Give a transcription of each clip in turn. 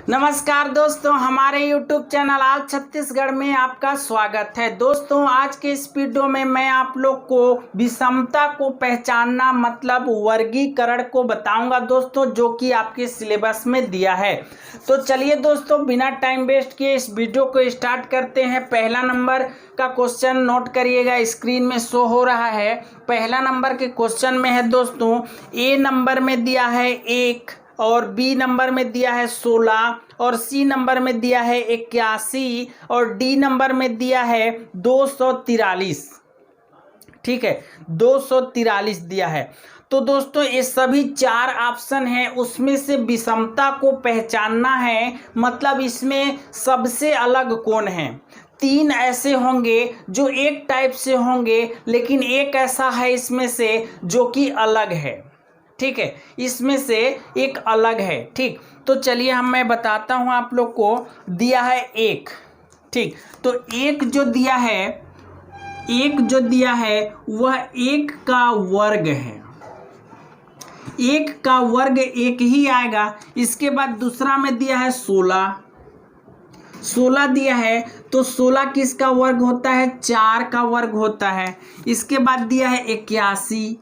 नमस्कार दोस्तों, हमारे YouTube चैनल आल छत्तीसगढ़ में आपका स्वागत है। दोस्तों, आज के इस वीडियो में मैं आप लोग को विषमता को पहचानना मतलब वर्गीकरण को बताऊंगा दोस्तों, जो कि आपके सिलेबस में दिया है। तो चलिए दोस्तों, बिना टाइम वेस्ट किए इस वीडियो को स्टार्ट करते हैं। पहला नंबर का क्वेश्चन नोट करिएगा, स्क्रीन में शो हो रहा है। पहला नंबर के क्वेश्चन में है दोस्तों, ए नंबर में दिया है 1 और बी नंबर में दिया है 16 और सी नंबर में दिया है 81 और डी नंबर में दिया है 243। ठीक है, 243 दिया है। तो दोस्तों, ये सभी 4 ऑप्शन हैं, उसमें से विषमता को पहचानना है, मतलब इसमें सबसे अलग कौन है। 3 ऐसे होंगे जो एक टाइप से होंगे, लेकिन एक ऐसा है इसमें से जो कि अलग है। ठीक है, इसमें से एक अलग है। ठीक, तो चलिए मैं बताता हूं आप लोग को। दिया है 1। ठीक, तो एक जो दिया है वह 1 का वर्ग है। 1 का वर्ग 1 ही आएगा। इसके बाद दूसरा में दिया है 16 दिया है, तो 16 किसका वर्ग होता है? 4 का वर्ग होता है। इसके बाद दिया है 81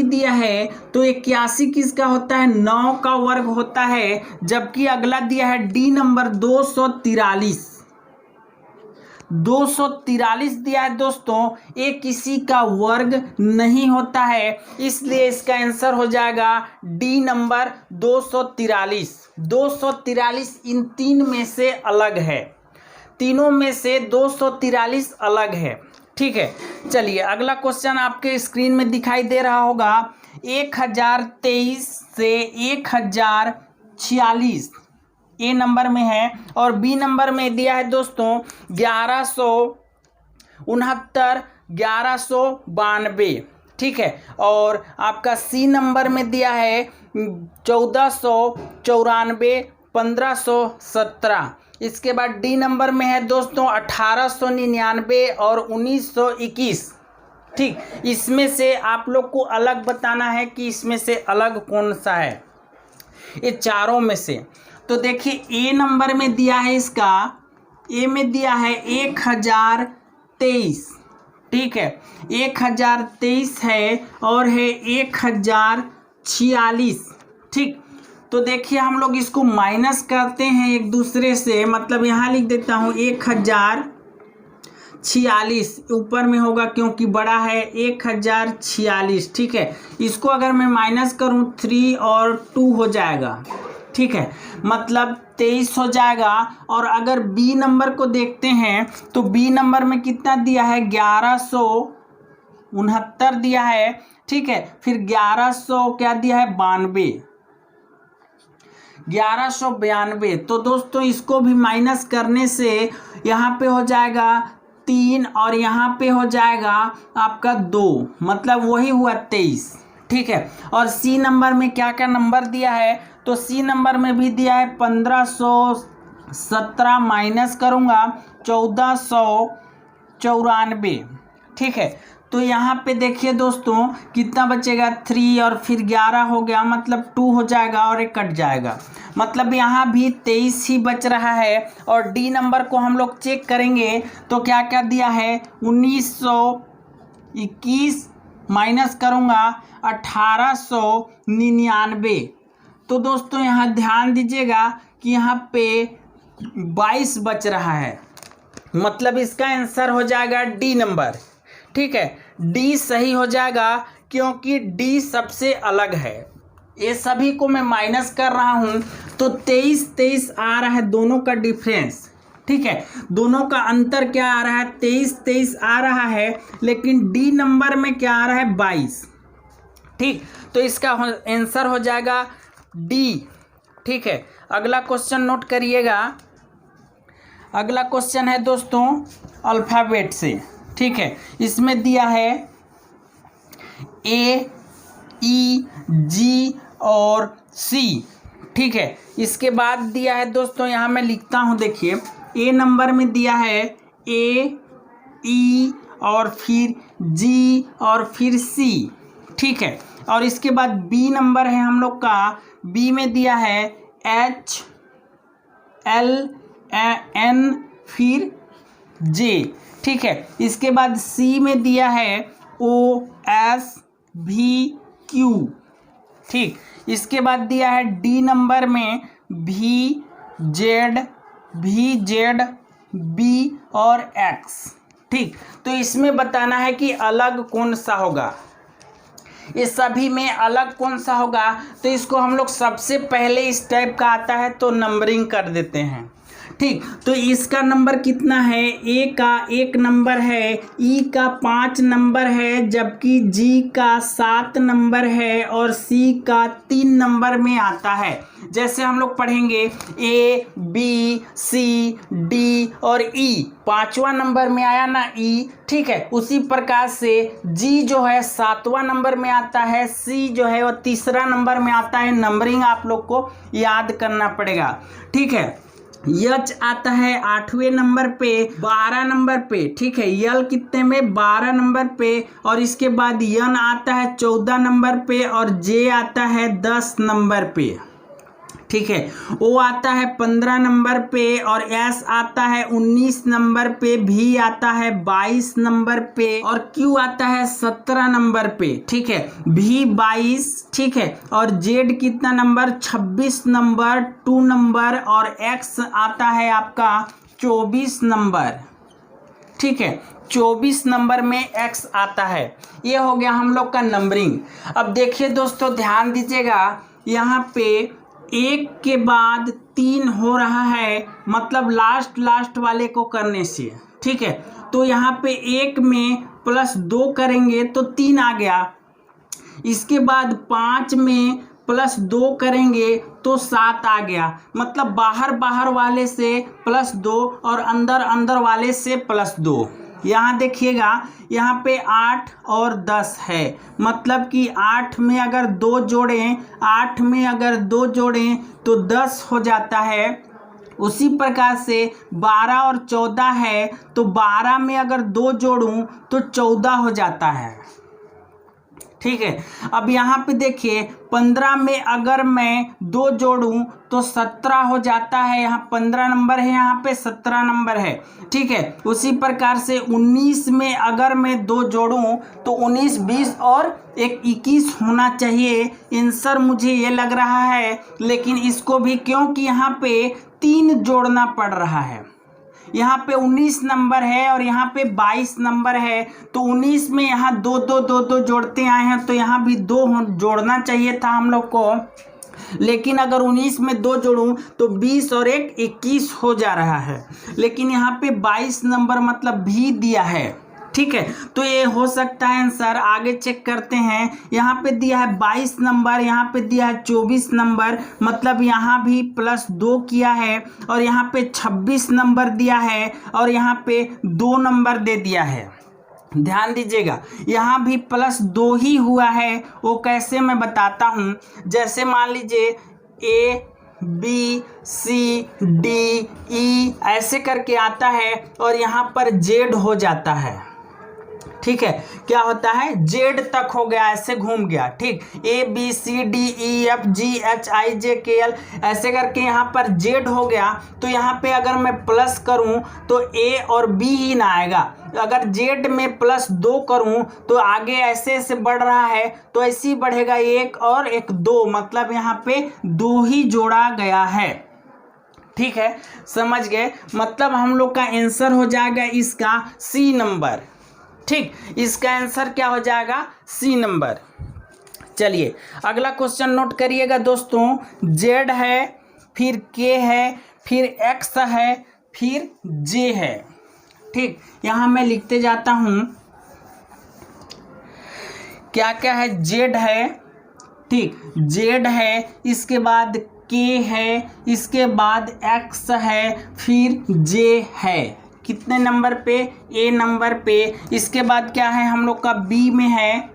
दिया है, तो 81 किसका होता है? 9 का वर्ग होता है। जबकि अगला दिया है डी नंबर 243 दिया है दोस्तों। ये किसी का वर्ग नहीं होता है, इसलिए इसका आंसर हो जाएगा डी नंबर 243। इन 3 में से अलग है, तीनों में से 243 अलग है। ठीक है, चलिए अगला क्वेश्चन आपके स्क्रीन में दिखाई दे रहा होगा। 1023 से 1046 ए नंबर में है और बी नंबर में दिया है दोस्तों 1169 1192। ठीक है, और आपका सी नंबर में दिया है 1494 1517। इसके बाद डी नंबर में है दोस्तों 1899 और 1921। ठीक, इसमें से आप लोग को अलग बताना है कि इसमें से अलग कौन सा है ये चारों में से। तो देखिए, ए नंबर में दिया है, इसका ए में दिया है 1023। ठीक है, 1023 है और है 1046। ठीक, तो देखिए हम लोग इसको माइनस करते हैं एक दूसरे से, मतलब यहाँ लिख देता हूँ 1046 ऊपर में होगा क्योंकि बड़ा है 1046। ठीक है, इसको अगर मैं माइनस करूँ 3 और 2 हो जाएगा। ठीक है, मतलब 23 हो जाएगा। और अगर बी नंबर को देखते हैं तो बी नंबर में कितना दिया है? 1169 दिया है। ठीक है, फिर 1100 क्या दिया है? 1192। तो दोस्तों, इसको भी माइनस करने से यहाँ पे हो जाएगा 3 और यहाँ पे हो जाएगा आपका 2, मतलब वही हुआ 23। ठीक है, और सी नंबर में क्या क्या नंबर दिया है? तो सी नंबर में भी दिया है 1517 माइनस करूँगा 1494। ठीक है, तो यहाँ पे देखिए दोस्तों कितना बचेगा? 3 और फिर 11 हो गया, मतलब 2 हो जाएगा और एक कट जाएगा, मतलब यहाँ भी 23 ही बच रहा है। और डी नंबर को हम लोग चेक करेंगे तो क्या क्या दिया है? 1921 माइनस करूँगा 1899। तो दोस्तों यहाँ ध्यान दीजिएगा कि यहाँ पे 22 बच रहा है, मतलब इसका आंसर हो जाएगा डी नंबर। ठीक है, डी सही हो जाएगा क्योंकि डी सबसे अलग है। ये सभी को मैं माइनस कर रहा हूँ तो 23 आ रहा है, दोनों का डिफरेंस। ठीक है, दोनों का अंतर क्या आ रहा है? 23 आ रहा है, लेकिन डी नंबर में क्या आ रहा है? 22। ठीक, तो इसका आंसर हो जाएगा डी। ठीक है, अगला क्वेश्चन नोट करिएगा। अगला क्वेश्चन है दोस्तों अल्फ़ाबेट से। ठीक है, इसमें दिया है ए, ई, जी और सी। ठीक है, इसके बाद दिया है दोस्तों, यहाँ मैं लिखता हूँ, देखिए ए नंबर में दिया है ए, ई और फिर जी और फिर सी। ठीक है, और इसके बाद बी नंबर है हम लोग का, बी में दिया है H L N फिर J, ठीक है। इसके बाद सी में दिया है O S V Q, ठीक। इसके बाद दिया है डी नंबर में V Z B और X, ठीक। तो इसमें बताना है कि अलग कौन सा होगा, इस सभी में अलग कौन सा होगा। तो इसको हम लोग सबसे पहले इस टाइप का आता है तो नंबरिंग कर देते हैं, ठीक। तो इसका नंबर कितना है, ए का 1 नंबर है, ई का 5 नंबर है, जबकि जी का 7 नंबर है और सी का 3 नंबर में आता है। जैसे हम लोग पढ़ेंगे ए बी सी डी और ई, 5वां नंबर में आया ना ई, ठीक है। उसी प्रकार से जी जो है 7वां नंबर में आता है, सी जो है वो 3रा नंबर में आता है। नंबरिंग आप लोग को याद करना पड़ेगा, ठीक है। यच आता है 8वें नंबर पे, 12 नंबर पे, ठीक है। यल कितने में, 12 नंबर पे, और इसके बाद यन आता है 14 नंबर पे और जे आता है 10 नंबर पे, ठीक है। ओ आता है 15 नंबर पे और एस आता है 19 नंबर पे, भी आता है 22 नंबर पे और क्यू आता है 17 नंबर पे, ठीक है। भी 22, ठीक है। और जेड कितना नंबर, 26 नंबर, 2 नंबर, और एक्स आता है आपका 24 नंबर, ठीक है। 24 नंबर में एक्स आता है। ये हो गया हम लोग का नंबरिंग। अब देखिए दोस्तों, ध्यान दीजिएगा, यहाँ पे 1 के बाद 3 हो रहा है, मतलब लास्ट वाले को करने से, ठीक है। तो यहाँ पे 1 में +2 करेंगे तो 3 आ गया। इसके बाद 5 में +2 करेंगे तो 7 आ गया। मतलब बाहर वाले से +2 और अंदर वाले से +2। यहाँ देखिएगा, यहाँ पे 8 और 10 है, मतलब कि 8 में अगर 2 जोड़ें, 8 में अगर 2 जोड़ें तो 10 हो जाता है। उसी प्रकार से 12 और 14 है, तो 12 में अगर 2 जोड़ूं तो 14 हो जाता है, ठीक है। अब यहाँ पे देखिए, 15 में अगर मैं 2 जोड़ूं तो 17 हो जाता है। यहाँ 15 नंबर है, यहाँ पे 17 नंबर है, ठीक है। उसी प्रकार से 19 में अगर मैं 2 जोड़ूं तो 19, 20 और 21 होना चाहिए। आंसर मुझे ये लग रहा है, लेकिन इसको भी, क्योंकि यहाँ पे 3 जोड़ना पड़ रहा है। यहाँ पे 19 नंबर है और यहाँ पे 22 नंबर है, तो 19 में यहाँ 2 जोड़ते आए हैं, तो यहाँ भी 2 जोड़ना चाहिए था हम लोग को। लेकिन अगर 19 में 2 जोड़ूं तो 20 और 1 21 हो जा रहा है। लेकिन यहाँ पे 22 नंबर मतलब भी दिया है, ठीक है। तो ये हो सकता है आंसर। आगे चेक करते हैं। यहाँ पे दिया है 22 नंबर, यहाँ पे दिया है 24 नंबर, मतलब यहाँ भी +2 किया है। और यहाँ पे 26 नंबर दिया है और यहाँ पे 2 नंबर दे दिया है। ध्यान दीजिएगा, यहाँ भी +2 ही हुआ है। वो कैसे, मैं बताता हूँ। जैसे मान लीजिए A B C D E ऐसे करके आता है और यहाँ पर Z हो जाता है, ठीक है। क्या होता है, जेड तक हो गया, ऐसे घूम गया, ठीक। ABCDEFGHIJKL ऐसे करके यहाँ पर जेड हो गया। तो यहाँ पे अगर मैं प्लस करूँ तो ए और बी ही ना आएगा। अगर जेड में +2 करूँ तो आगे ऐसे बढ़ रहा है, तो ऐसे ही बढ़ेगा, 1 और 1 2, मतलब यहाँ पे 2 ही जोड़ा गया है, ठीक है। समझ गए, मतलब हम लोग का आंसर हो जाएगा इसका सी नंबर, ठीक। इसका आंसर क्या हो जाएगा, सी नंबर। चलिए अगला क्वेश्चन नोट करिएगा दोस्तों। जेड है, फिर के है, फिर एक्स है, फिर जे है, ठीक। यहाँ मैं लिखते जाता हूँ क्या क्या है। जेड है, ठीक, जेड है, इसके बाद के है, इसके बाद एक्स है, फिर जे है। कितने नंबर पे, ए नंबर पे। इसके बाद क्या है हम लोग का, बी में है,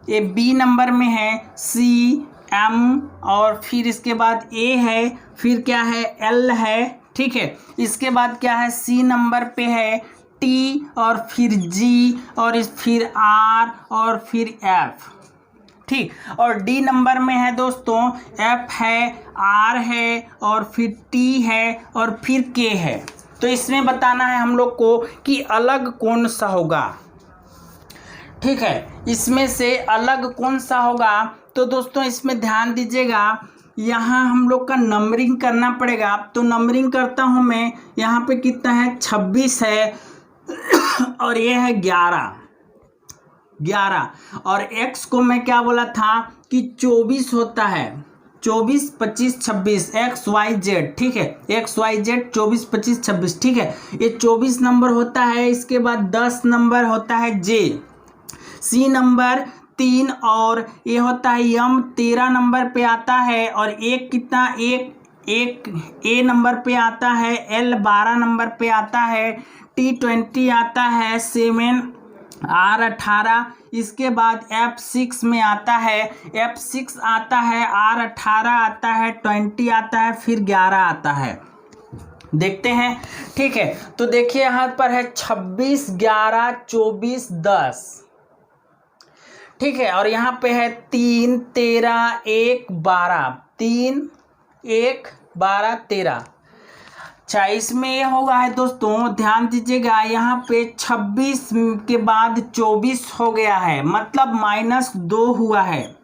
ये बी नंबर में है, सी एम, और फिर इसके बाद ए है, फिर क्या है, एल है, ठीक है। इसके बाद क्या है, सी नंबर पे है, टी, और फिर जी, और फिर आर, और फिर एफ, ठीक। और डी नंबर में है दोस्तों एफ है, आर है और फिर टी है और फिर के है। तो इसमें बताना है हम लोग को कि अलग कौन सा होगा। ठीक है, इसमें से अलग कौन सा होगा। तो दोस्तों इसमें ध्यान दीजिएगा, यहाँ हम लोग का नंबरिंग करना पड़ेगा। तो नंबरिंग करता हूँ मैं। यहाँ पे कितना है, 26 है और ये है 11 और x को मैं क्या बोला था कि 24 होता है, 24, 25, 26 XYZ। ठीक है, XYZ 24, 25, 26। ठीक है, ये 24 नंबर होता है। इसके बाद 10 नंबर होता है J, C नंबर 3 और ये होता है M 13 नंबर पे आता है। और एक कितना, एक A नंबर पे आता है, L 12 नंबर पे आता है, T 20 आता है, 7 R 18। इसके बाद F6 में आता है, F6 आता है, R 18 आता है, 20 आता है, फिर 11 आता है। देखते हैं। ठीक है, तो देखिए यहाँ पर है 26, 11, 24, 10। ठीक है, और यहाँ पे है 3, 13, 1, 12, 3, 1, 12, 13। अच्छा, इसमें ये होगा है दोस्तों, ध्यान दीजिएगा, यहाँ पे 26 के बाद 24 हो गया है, मतलब -2 हुआ है।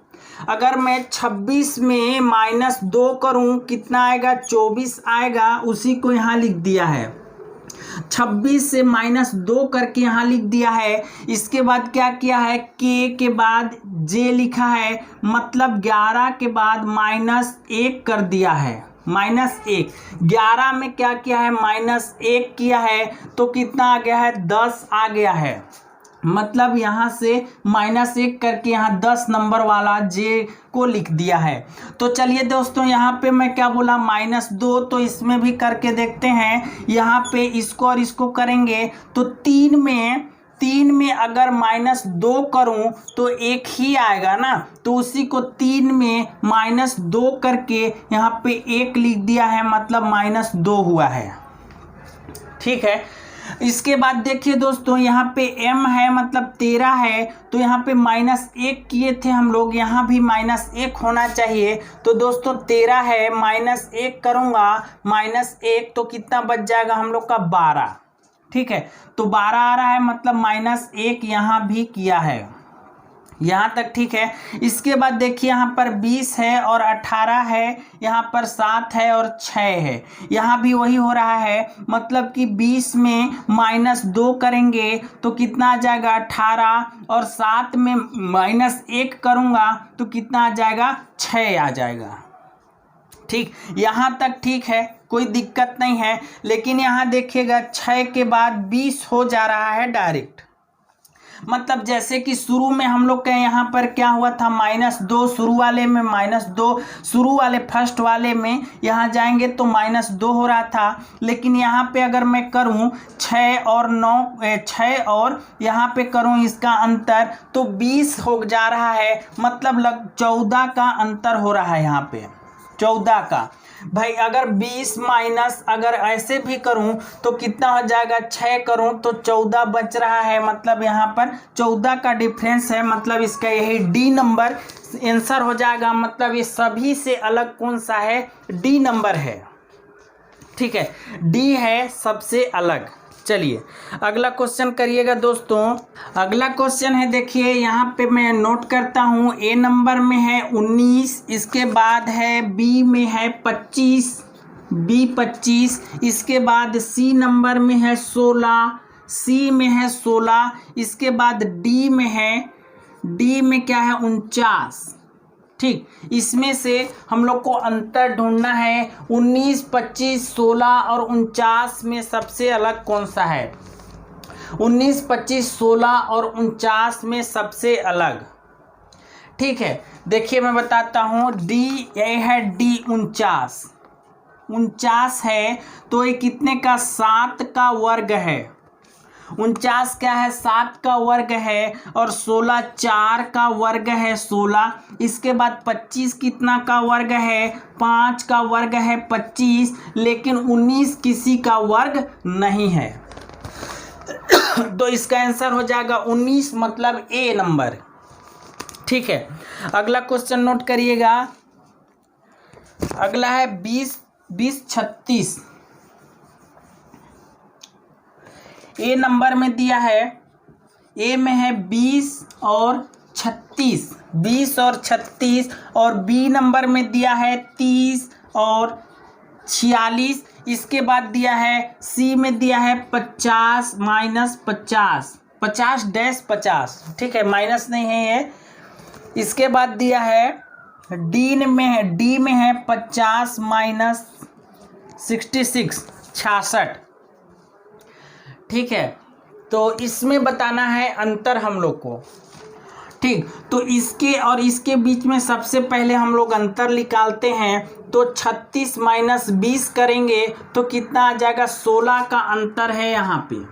अगर मैं 26 में -2 करूँ कितना आएगा, 24 आएगा। उसी को यहाँ लिख दिया है, 26 से -2 करके यहाँ लिख दिया है। इसके बाद क्या किया है, के बाद जे लिखा है, मतलब 11 के बाद -1 कर दिया है, -1। 11 में क्या किया है, -1 किया है, तो कितना आ गया है, 10 आ गया है। मतलब यहाँ से -1 करके यहाँ 10 नंबर वाला जे को लिख दिया है। तो चलिए दोस्तों, यहाँ पे मैं क्या बोला, -2, तो इसमें भी करके देखते हैं। यहाँ पे इसको और इसको करेंगे तो 3 में अगर -2 करूँ तो 1 ही आएगा ना। तो उसी को 3 में -2 करके यहाँ पे 1 लिख दिया है, मतलब -2 हुआ है। ठीक है, इसके बाद देखिए दोस्तों, यहाँ पे m है, मतलब 13 है। तो यहाँ पे -1 किए थे हम लोग, यहाँ भी -1 होना चाहिए। तो दोस्तों 13 है, -1 करूँगा, -1 तो कितना बच जाएगा हम लोग का, 12। ठीक है, तो 12 आ रहा है, मतलब -1 यहाँ भी किया है, यहाँ तक। ठीक है, इसके बाद देखिए यहाँ पर 20 है और 18 है, यहाँ पर 7 है और 6 है, यहाँ भी वही हो रहा है। मतलब कि 20 में -2 करेंगे तो कितना आ जाएगा, 18, और 7 में -1 करूँगा तो कितना आ जाएगा, 6 आ जाएगा। ठीक, यहाँ तक ठीक है, कोई दिक्कत नहीं है। लेकिन यहाँ देखिएगा 6 के बाद 20 हो जा रहा है डायरेक्ट। मतलब जैसे कि शुरू में हम लोग के यहाँ पर क्या हुआ था, -2 शुरू वाले में, -2 शुरू वाले फर्स्ट वाले में यहाँ जाएंगे तो -2 हो रहा था। लेकिन यहाँ पे अगर मैं करूँ 6 और 9, 6 और यहाँ पे करूँ इसका अंतर, तो 20 हो जा रहा है, मतलब 14 का अंतर हो रहा है यहाँ पे, 14 का। भाई अगर 20 माइनस अगर ऐसे भी करूं तो कितना हो जाएगा, 6 करूं तो 14 बच रहा है, मतलब यहाँ पर 14 का डिफरेंस है। मतलब इसका यही डी नंबर आंसर हो जाएगा। मतलब ये सभी से अलग कौन सा है, डी नंबर है। ठीक है, डी है सबसे अलग। चलिए अगला क्वेश्चन करिएगा दोस्तों। अगला क्वेश्चन है, देखिए यहाँ पे मैं नोट करता हूँ। ए नंबर में है 19, इसके बाद है बी में है 25, बी 25, इसके बाद सी नंबर में है 16, सी में है 16, इसके बाद डी में है, डी में क्या है 49। ठीक, इसमें से हम लोग को अंतर ढूंढना है। 19, 25, 16 और 49 में सबसे अलग कौन सा है। 19, 25, 16 और 49 में सबसे अलग। ठीक है, देखिए मैं बताता हूँ। डी ये है, डी 49 है, तो ये कितने का, 7 का वर्ग है। 49 क्या है, 7 का वर्ग है, और 16 4 का वर्ग है, 16। इसके बाद 25 कितना का वर्ग है, 5 का वर्ग है 25, लेकिन 19 किसी का वर्ग नहीं है। तो इसका आंसर हो जाएगा 19, मतलब ए नंबर। ठीक है, अगला क्वेश्चन नोट करिएगा। अगला है 20-36। ए नंबर में दिया है, ए में है 20 और 36, 20 और 36, और बी नंबर में दिया है 30 और 46। इसके बाद दिया है सी में दिया है 50 माइनस 50, 50-50, ठीक है, माइनस नहीं है ये। इसके बाद दिया है डी में है 50 माइनस 66, 66, ठीक है। तो इसमें बताना है अंतर हम लोग को, ठीक। तो इसके और इसके बीच में सबसे पहले हम लोग अंतर निकालते हैं। तो 36 माइनस 20 करेंगे तो कितना आ जाएगा, 16 का अंतर है यहाँ पे,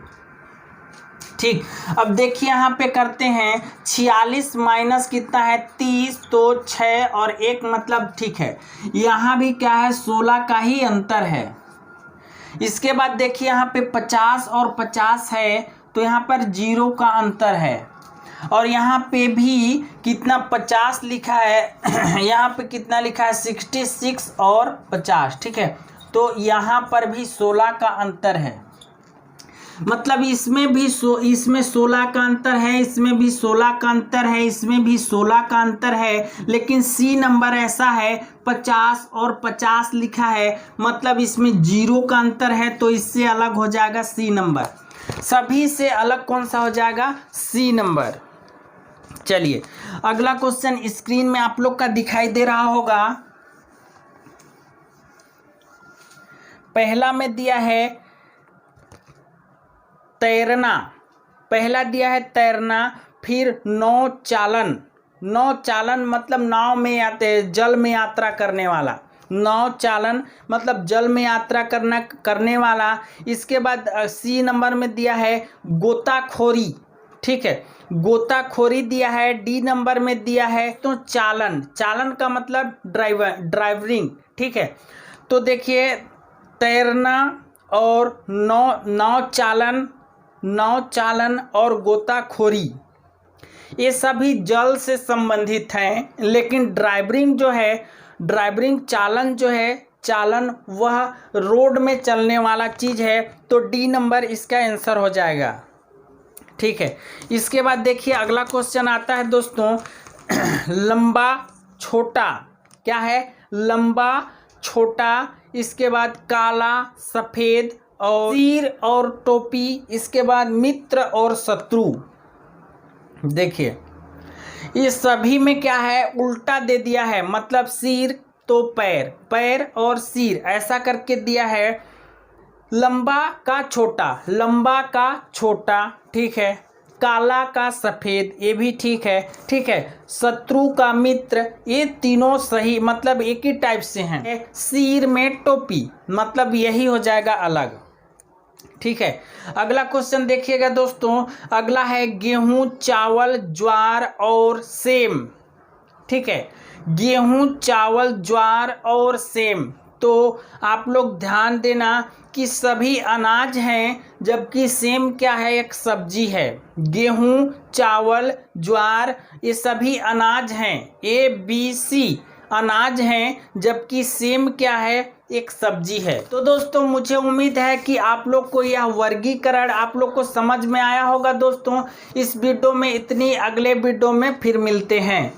ठीक। अब देखिए यहाँ पे करते हैं, 46 माइनस कितना है 30, तो 6 और 1 मतलब, ठीक है, यहाँ भी क्या है 16 का ही अंतर है। इसके बाद देखिए यहाँ पे 50 और 50 है, तो यहाँ पर 0 का अंतर है। और यहाँ पे भी कितना 50 लिखा है यहाँ पे कितना लिखा है 66 और 50, ठीक है। तो यहाँ पर भी 16 का अंतर है, मतलब इसमें 16 का अंतर है, इसमें भी 16 का अंतर है, इसमें भी 16 का अंतर है। लेकिन सी नंबर ऐसा है 50 और 50 लिखा है, मतलब इसमें 0 का अंतर है, तो इससे अलग हो जाएगा सी नंबर। सभी से अलग कौन सा हो जाएगा, सी नंबर। चलिए अगला क्वेश्चन स्क्रीन में आप लोग का दिखाई दे रहा होगा। पहला में दिया है तैरना, पहला दिया है तैरना, फिर नौ चालन, नौ चालन मतलब नाव में आते, जल में यात्रा करने वाला, नौ चालन मतलब जल में यात्रा करने वाला। इसके बाद सी नंबर में दिया है गोताखोरी, ठीक है, गोताखोरी दिया है। डी नंबर में दिया है तो चालन, चालन का मतलब ड्राइवरिंग, ठीक है। तो देखिए तैरना और नौ चालन और गोताखोरी ये सभी जल से संबंधित हैं, लेकिन ड्राइवरिंग जो है, ड्राइवरिंग चालन जो है, चालन वह रोड में चलने वाला चीज़ है। तो डी नंबर इसका आंसर हो जाएगा, ठीक है। इसके बाद देखिए अगला क्वेश्चन आता है दोस्तों, लंबा छोटा, क्या है, लंबा छोटा। इसके बाद काला सफ़ेद और सिर और टोपी। इसके बाद मित्र और शत्रु। देखिए ये सभी में क्या है, उल्टा दे दिया है, मतलब सिर तो पैर, पैर और सिर ऐसा करके दिया है। लंबा का छोटा, लंबा का छोटा, ठीक है। काला का सफ़ेद, ये भी ठीक है, ठीक है। शत्रु का मित्र, ये तीनों सही, मतलब एक ही टाइप से हैं। सिर में टोपी, मतलब यही हो जाएगा अलग, ठीक है। अगला क्वेश्चन देखिएगा दोस्तों, अगला है गेहूं, चावल, ज्वार और सेम, ठीक है। गेहूं, चावल, ज्वार और सेम। तो आप लोग ध्यान देना कि सभी अनाज हैं, जबकि सेम क्या है, एक सब्जी है। गेहूं, चावल, ज्वार ये सभी अनाज हैं, ABC अनाज हैं, जबकि सेम क्या है, एक सब्जी है। तो दोस्तों मुझे उम्मीद है कि आप लोग को यह वर्गीकरण आप लोग को समझ में आया होगा। दोस्तों इस वीडियो में इतनी, अगले वीडियो में फिर मिलते हैं।